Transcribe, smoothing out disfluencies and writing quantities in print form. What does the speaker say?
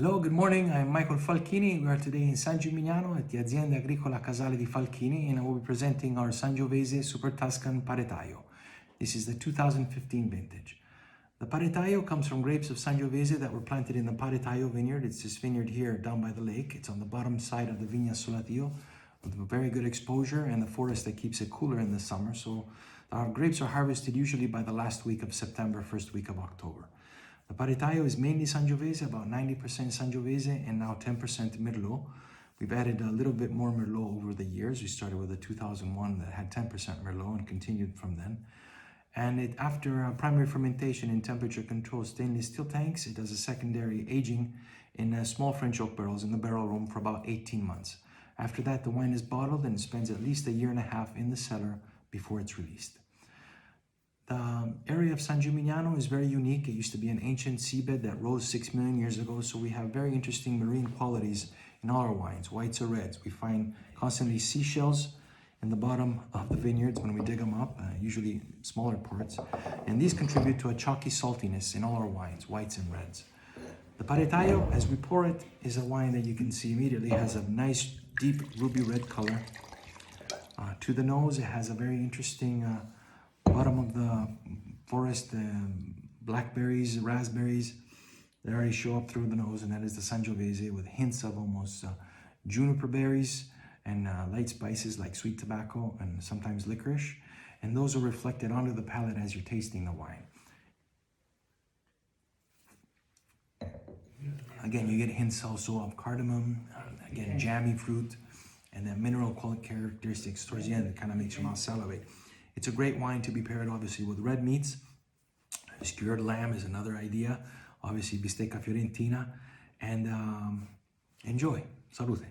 Hello, good morning. I'm Michael Falchini. We are today in San Gimignano at the Azienda Agricola Casale di Falchini, and I will be presenting our Sangiovese Super Tuscan Paretaio. This is the 2015 vintage. The Paretaio comes from grapes of Sangiovese that were planted in the Paretaio vineyard. It's this vineyard here down by the lake. It's on the bottom side of the Vigna Solatio with a very good exposure and the forest that keeps it cooler in the summer. So our grapes are harvested usually by the last week of September, first week of October. The Paretaio is mainly Sangiovese, about 90% Sangiovese and now 10% Merlot. We've added a little bit more Merlot over the years. We started with a 2001 that had 10% Merlot and continued from then. And after primary fermentation in temperature controlled stainless steel tanks, it does a secondary aging in small French oak barrels in the barrel room for about 18 months. After that, the wine is bottled and spends at least a year and a half in the cellar before it's released. The area of San Gimignano is very unique. It used to be an ancient seabed that rose 6 million years ago, so we have very interesting marine qualities in all our wines, whites or reds. We find constantly seashells in the bottom of the vineyards when we dig them up, usually smaller parts, and these contribute to a chalky saltiness in all our wines, whites and reds. The Paretaio, as we pour it, is a wine that you can see immediately has a nice deep ruby red color. To the nose, it has a very interesting bottom of the forest, blackberries, raspberries, they already show up through the nose, and that is the Sangiovese with hints of almost juniper berries and light spices like sweet tobacco and sometimes licorice, and those are reflected onto the palate as you're tasting the wine. Again, you get hints also of cardamom, again, jammy fruit, and then mineral characteristics towards the end that kind of makes your mouth salivate. It's a great wine to be paired, obviously, with red meats. Skewered lamb is another idea. Obviously, bistecca fiorentina. And enjoy. Salute.